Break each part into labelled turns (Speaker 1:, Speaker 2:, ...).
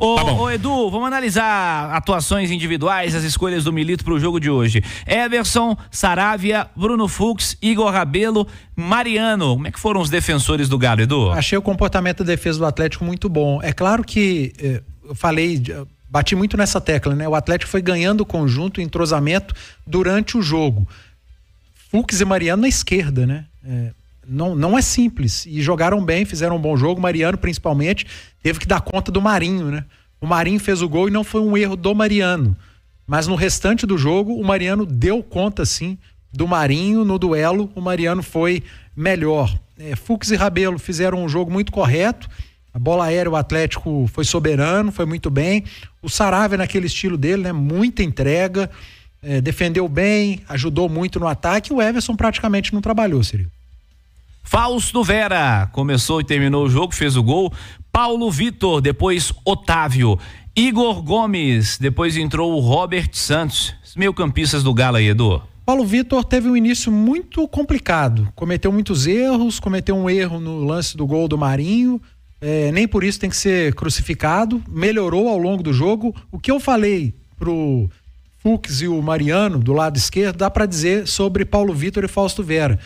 Speaker 1: Ô Edu, vamos analisar atuações individuais, as escolhas do Milito pro jogo de hoje. Everson, Saravia, Bruno Fux, Igor Rabelo, Mariano. Como é que foram os defensores do Galo, Edu?
Speaker 2: Achei o comportamento da defesa do Atlético muito bom. É claro que eu falei, bati muito nessa tecla, né? O Atlético foi ganhando o conjunto, entrosamento durante o jogo. Fux e Mariano na esquerda, né? Não é simples, e jogaram bem, fizeram um bom jogo. Mariano, principalmente, teve que dar conta do Marinho, né? O Marinho fez o gol e não foi um erro do Mariano, mas no restante do jogo o Mariano deu conta, sim, do Marinho. No duelo o Mariano foi melhor. Fux e Rabelo fizeram um jogo muito correto, a bola aérea o Atlético foi soberano, foi muito bem. O Saravia naquele estilo dele, né? Muita entrega, defendeu bem, ajudou muito no ataque. O Everson praticamente não trabalhou, Cirilo.
Speaker 1: Fausto Vera começou e terminou o jogo, fez o gol. Paulo Vitor, depois Otávio. Igor Gomes, depois entrou o Robert Santos. Os meio-campistas do Galo aí, Edu.
Speaker 2: Paulo Vitor teve um início muito complicado, cometeu muitos erros, cometeu um erro no lance do gol do Marinho, nem por isso tem que ser crucificado. Melhorou ao longo do jogo. O que eu falei pro Fux e o Mariano do lado esquerdo, dá para dizer sobre Paulo Vitor e Fausto Vera.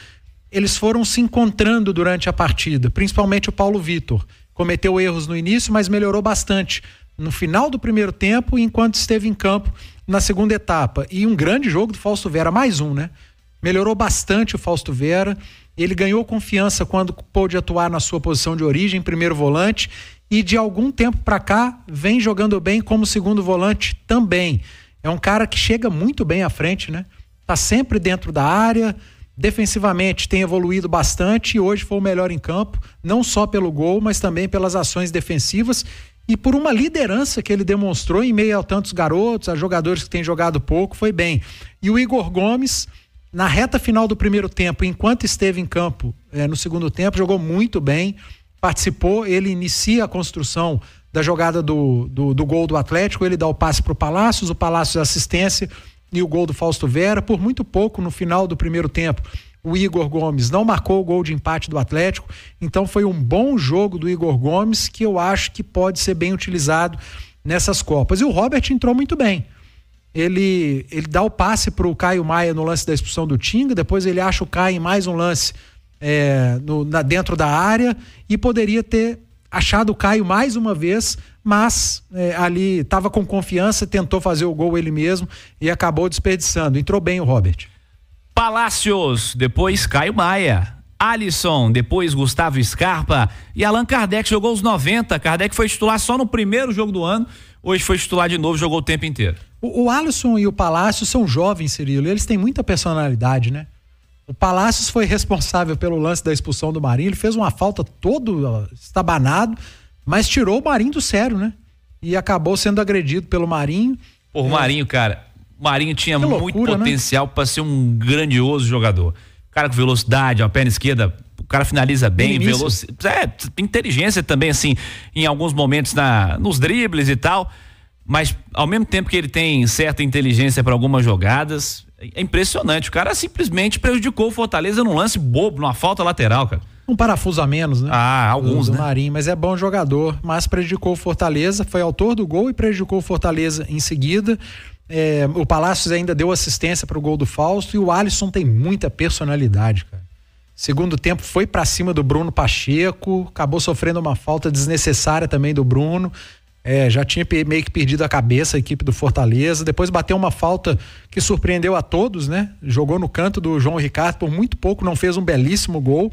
Speaker 2: Eles foram se encontrando durante a partida, principalmente o Paulo Vitor. Cometeu erros no início, mas melhorou bastante no final do primeiro tempo, enquanto esteve em campo na segunda etapa. E um grande jogo do Fausto Vera, mais um, né? Melhorou bastante o Fausto Vera. Ele ganhou confiança quando pôde atuar na sua posição de origem, primeiro volante, e de algum tempo para cá vem jogando bem como segundo volante também. É um cara que chega muito bem à frente, né? Tá sempre dentro da área. Defensivamente tem evoluído bastante e hoje foi o melhor em campo, não só pelo gol, mas também pelas ações defensivas e por uma liderança que ele demonstrou em meio a tantos garotos, a jogadores que têm jogado pouco. Foi bem. E o Igor Gomes, na reta final do primeiro tempo, enquanto esteve em campo no segundo tempo, jogou muito bem, participou. Ele inicia a construção da jogada do gol do Atlético, ele dá o passe para o Palácios assistência e o gol do Fausto Vera. Por muito pouco, no final do primeiro tempo, o Igor Gomes não marcou o gol de empate do Atlético. Então foi um bom jogo do Igor Gomes, que eu acho que pode ser bem utilizado nessas Copas. E o Robert entrou muito bem. Ele dá o passe para o Caio Maia no lance da expulsão do Tinga, depois ele acha o Caio em mais um lance dentro da área, e poderia ter achado o Caio mais uma vez, mas ali estava com confiança, tentou fazer o gol ele mesmo e acabou desperdiçando. Entrou bem o Robert.
Speaker 1: Palácios, depois Caio Maia. Alisson, depois Gustavo Scarpa e Allan Kardec jogou os 90. Kardec foi titular só no primeiro jogo do ano, hoje foi titular de novo, jogou o tempo inteiro.
Speaker 2: O Alisson e o Palácios são jovens, Cirilo, e eles têm muita personalidade, né? O Palácios foi responsável pelo lance da expulsão do Marinho, ele fez uma falta todo estabanado, mas tirou o Marinho do sério, né? E acabou sendo agredido pelo Marinho.
Speaker 1: O Marinho, cara, o Marinho tinha muito potencial, né, para ser um grandioso jogador. Cara com velocidade, a perna esquerda, o cara finaliza bem, inteligência também, assim, em alguns momentos nos dribles e tal, mas ao mesmo tempo que ele tem certa inteligência para algumas jogadas, é impressionante. O cara simplesmente prejudicou o Fortaleza num lance bobo, numa falta lateral, cara.
Speaker 2: Um parafuso a menos, né?
Speaker 1: Alguns,
Speaker 2: do
Speaker 1: né?
Speaker 2: Marinho, mas é bom jogador, mas prejudicou o Fortaleza, foi autor do gol e prejudicou o Fortaleza em seguida. O Palácios ainda deu assistência para o gol do Fausto, e o Alisson tem muita personalidade, cara. Segundo tempo foi para cima do Bruno Pacheco, acabou sofrendo uma falta desnecessária também do Bruno. Já tinha meio que perdido a cabeça a equipe do Fortaleza, depois bateu uma falta que surpreendeu a todos, né? Jogou no canto do João Ricardo, por muito pouco não fez um belíssimo gol.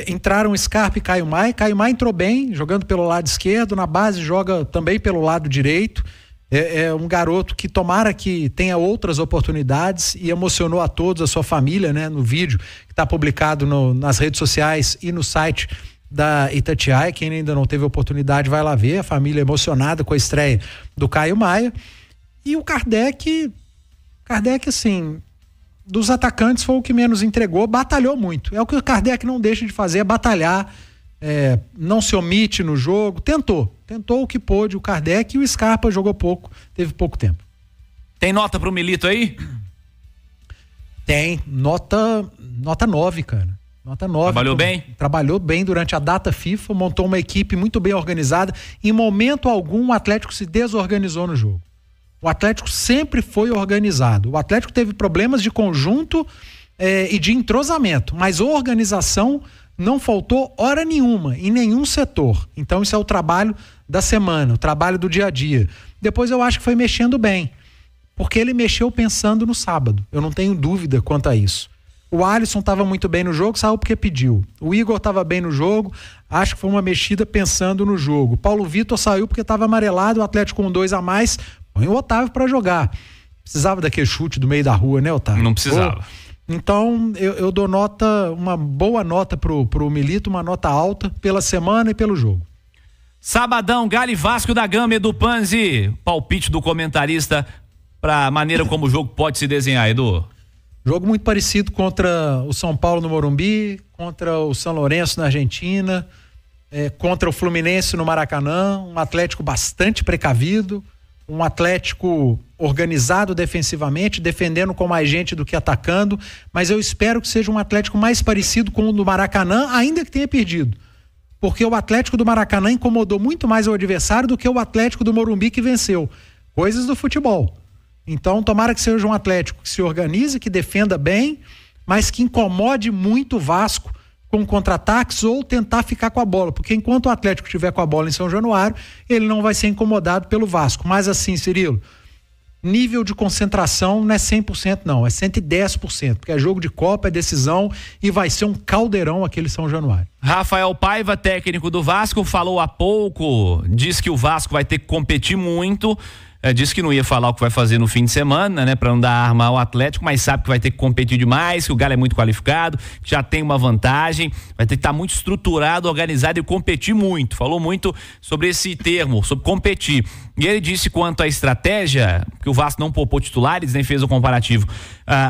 Speaker 2: Entraram Scarpa e Caio Maia entrou bem, jogando pelo lado esquerdo, na base joga também pelo lado direito. É um garoto que tomara que tenha outras oportunidades, e emocionou a todos, a sua família, né? No vídeo que está publicado nas redes sociais e no site da Itatiaia. Quem ainda não teve oportunidade vai lá ver, a família emocionada com a estreia do Caio Maia. E o Kardec, assim, dos atacantes foi o que menos entregou, batalhou muito. É o que o Kardec não deixa de fazer, é batalhar, não se omite no jogo, tentou o que pôde o Kardec, e o Scarpa jogou pouco, teve pouco tempo.
Speaker 1: Tem nota pro Milito aí?
Speaker 2: Tem, nota 9, cara. Nota 9.
Speaker 1: Trabalhou bem?
Speaker 2: Trabalhou bem durante a data FIFA, montou uma equipe muito bem organizada. Em momento algum o Atlético se desorganizou no jogo. O Atlético sempre foi organizado. O Atlético teve problemas de conjunto e de entrosamento, mas organização não faltou hora nenhuma, em nenhum setor. Então isso é o trabalho da semana, o trabalho do dia a dia. Depois eu acho que foi mexendo bem, porque ele mexeu pensando no sábado. Eu não tenho dúvida quanto a isso. O Alisson estava muito bem no jogo, saiu porque pediu. O Igor estava bem no jogo, acho que foi uma mexida pensando no jogo. Paulo Vitor saiu porque estava amarelado, o Atlético com 2 a mais, põe o Otávio para jogar. Precisava daquele chute do meio da rua, né, Otávio?
Speaker 1: Não precisava.
Speaker 2: Então, eu dou uma boa nota pro Milito, uma nota alta pela semana e pelo jogo.
Speaker 1: Sabadão, Galo e Vasco da Gama, Edu Panzi. Palpite do comentarista para a maneira como o jogo pode se desenhar, Edu.
Speaker 2: Jogo muito parecido contra o São Paulo no Morumbi, contra o São Lourenço na Argentina, contra o Fluminense no Maracanã, um Atlético bastante precavido, um Atlético organizado defensivamente, defendendo com mais gente do que atacando, mas eu espero que seja um Atlético mais parecido com o do Maracanã, ainda que tenha perdido. Porque o Atlético do Maracanã incomodou muito mais o adversário do que o Atlético do Morumbi que venceu. Coisas do futebol. Então, tomara que seja um Atlético que se organize, que defenda bem, mas que incomode muito o Vasco com contra-ataques ou tentar ficar com a bola. Porque enquanto o Atlético estiver com a bola em São Januário, ele não vai ser incomodado pelo Vasco. Mas assim, Cirilo, nível de concentração não é 100% não, é 110%, porque é jogo de Copa, é decisão e vai ser um caldeirão aquele São Januário.
Speaker 1: Rafael Paiva, técnico do Vasco, falou há pouco, diz que o Vasco vai ter que competir muito. Disse que não ia falar o que vai fazer no fim de semana, né, para não dar arma ao Atlético, mas sabe que vai ter que competir demais, que o Galo é muito qualificado, que já tem uma vantagem, vai ter que estar muito estruturado, organizado e competir muito. Falou muito sobre esse termo, sobre competir. E ele disse quanto à estratégia, que o Vasco não poupou titulares, nem fez o comparativo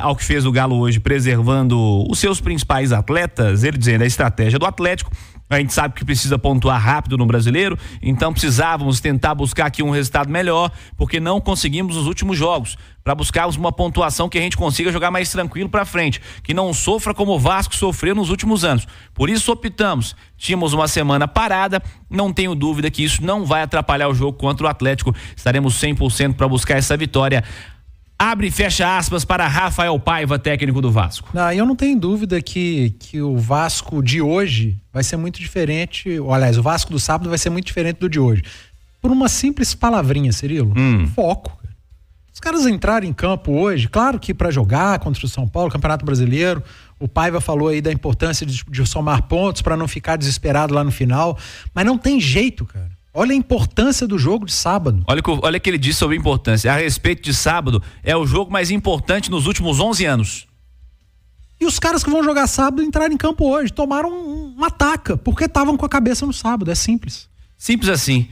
Speaker 1: ao que fez o Galo hoje, preservando os seus principais atletas. Ele dizendo a estratégia do Atlético. A gente sabe que precisa pontuar rápido no Brasileiro, então precisávamos tentar buscar aqui um resultado melhor, porque não conseguimos nos últimos jogos, para buscarmos uma pontuação que a gente consiga jogar mais tranquilo para frente, que não sofra como o Vasco sofreu nos últimos anos. Por isso optamos, tínhamos uma semana parada, não tenho dúvida que isso não vai atrapalhar o jogo contra o Atlético, estaremos 100% para buscar essa vitória. Abre e fecha aspas para Rafael Paiva, técnico do Vasco.
Speaker 2: Eu não tenho dúvida que o Vasco de hoje vai ser muito diferente, ou, aliás, o Vasco do sábado vai ser muito diferente do de hoje. Por uma simples palavrinha, Cirilo, foco. Os caras entraram em campo hoje, claro que para jogar contra o São Paulo, Campeonato Brasileiro, o Paiva falou aí da importância de somar pontos para não ficar desesperado lá no final, mas não tem jeito, cara. Olha a importância do jogo de sábado.
Speaker 1: Olha o que ele disse sobre a importância. A respeito de sábado, é o jogo mais importante nos últimos 11 anos.
Speaker 2: E os caras que vão jogar sábado entraram em campo hoje, tomaram uma taca, porque estavam com a cabeça no sábado, é simples.
Speaker 1: Simples assim.